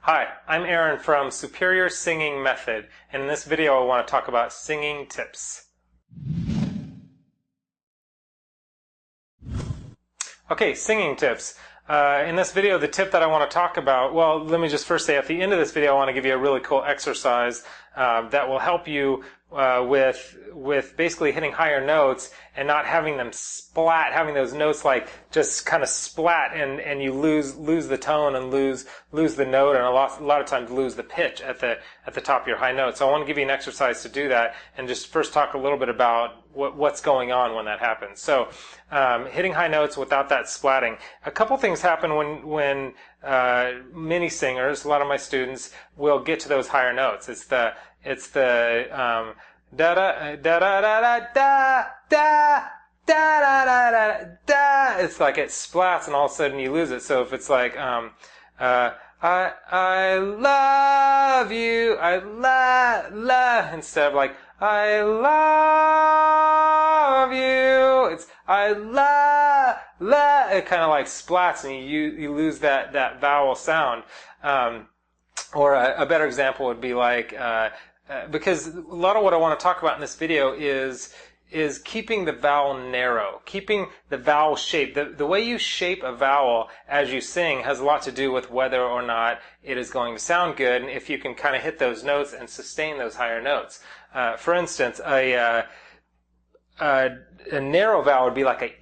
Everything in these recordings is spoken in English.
Hi, I'm Aaron from Superior Singing Method, and in this video I want to talk about singing tips. Okay, singing tips. In this video, the tip that I want to talk about, well, let me just first say at the end of this video I want to give you a really cool exercise that will help you with basically hitting higher notes and not having them splat, having those notes like just kind of splat and you lose the tone and lose the note, and a lot of times lose the pitch at the top of your high note. So I want to give you an exercise to do that and just first talk a little bit about what's going on when that happens. So hitting high notes without that splatting. A couple things happen when many singers, a lot of my students, will get to those higher notes. It's the da da da da da da da da da da da. It's like it splats and all of a sudden you lose it. So if it's like I love you, I la instead of like I love you, it's I la. It kind of like splats and you lose that vowel sound. Or a better example would be like, because a lot of what I want to talk about in this video is keeping the vowel narrow, keeping the vowel shape. The way you shape a vowel as you sing has a lot to do with whether or not it is going to sound good, and if you can kind of hit those notes and sustain those higher notes. For instance, a narrow vowel would be like a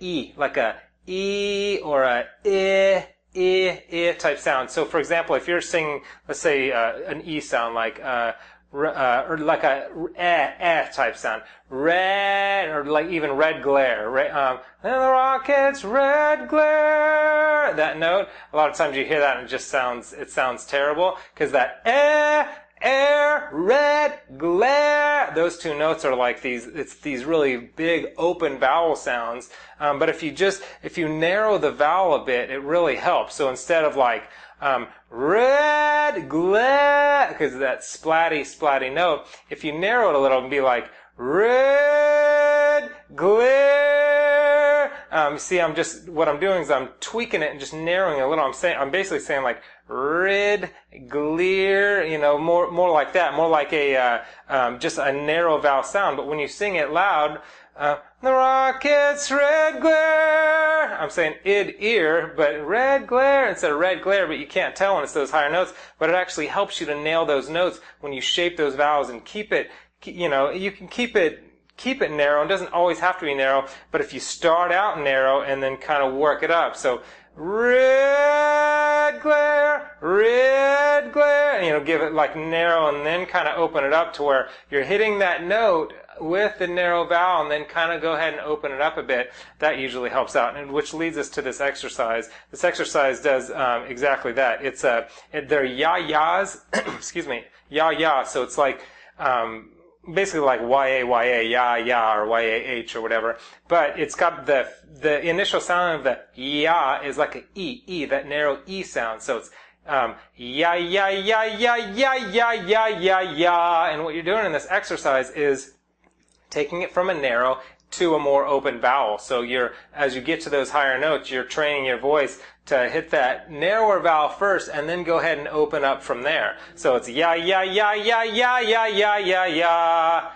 E or a I type sound. So for example, if you're singing, let's say an E sound like or like a type sound, red, or like even red glare, and the rockets red glare, that note, a lot of times you hear that and it sounds terrible because that air, red, glare, those two notes are like it's these really big open vowel sounds. But if you narrow the vowel a bit, it really helps. So instead of like, red, glare, because that splatty note, if you narrow it a little and be like, red, glare, see, what I'm doing is I'm tweaking it and just narrowing it a little. I'm basically saying like, red, glare, more like that, more like just a narrow vowel sound. But when you sing it loud, the rockets red glare, I'm saying id ear, but red glare instead of red glare, but you can't tell when it's those higher notes, but it actually helps you to nail those notes when you shape those vowels and keep it, you can keep it narrow. It doesn't always have to be narrow, but if you start out narrow and then kind of work it up. So red glare, and give it like narrow and then kind of open it up to where you're hitting that note with the narrow vowel and then kind of go ahead and open it up a bit. That usually helps out, and which leads us to this exercise. This exercise does exactly that. It's they're ya-yas, excuse me, ya-ya, so it's like basically like ya-ya, ya-ya, or ya-h or whatever, but it's got the initial sound of the ya is like a e, that narrow e sound, so it's ya, ya, ya, ya, ya, ya, ya, ya, ya, and what you're doing in this exercise is taking it from a narrow to a more open vowel. So as you get to those higher notes, you're training your voice to hit that narrower vowel first and then go ahead and open up from there. So it's ya, ya, ya, ya, ya, ya, ya, ya, ya, ya,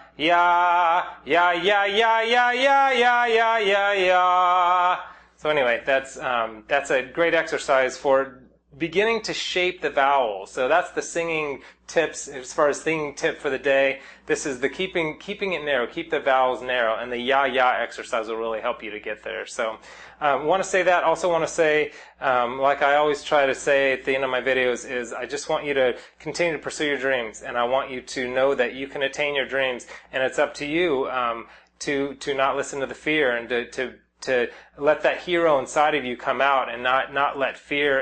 ya, ya, ya, ya, ya, ya, ya, ya, ya. So anyway, that's a great exercise for beginning to shape the vowels. So that's the singing tips as far as singing tip for the day. This is the keeping it narrow, keep the vowels narrow, and the ya-ya exercise will really help you to get there. So want to say that. Also want to say, like I always try to say at the end of my videos, is I just want you to continue to pursue your dreams, and I want you to know that you can attain your dreams, and it's up to you to not listen to the fear and to let that hero inside of you come out and not let fear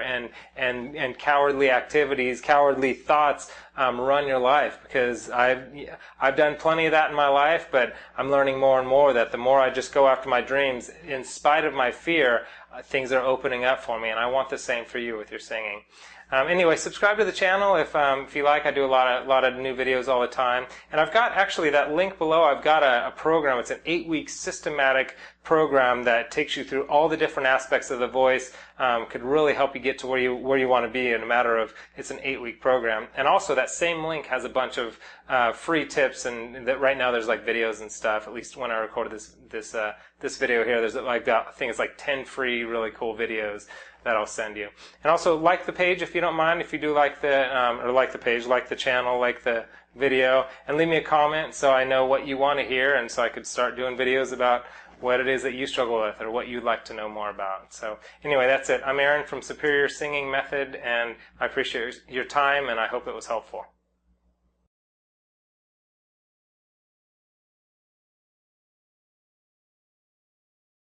and cowardly activities, cowardly thoughts run your life, because I've done plenty of that in my life, but I'm learning more and more that the more I just go after my dreams, in spite of my fear, things are opening up for me, and I want the same for you with your singing. Anyway, subscribe to the channel if you like. I do a lot of new videos all the time, and I've got actually that link below. I've got a program. It's an 8-week systematic program that takes you through all the different aspects of the voice, could really help you get to where you want to be in a matter of, it's an 8-week program. And also that same link has a bunch of free tips, and that right now there's like videos and stuff. At least when I recorded this video here, there's like I think it's like 10 free really cool videos that I'll send you. And also like the page if you don't mind, if you do like like the page, like the channel, like the video, and leave me a comment so I know what you want to hear, and so I could start doing videos about what it is that you struggle with or what you'd like to know more about. So anyway, that's it. I'm Aaron from Superior Singing Method, and I appreciate your time, and I hope it was helpful.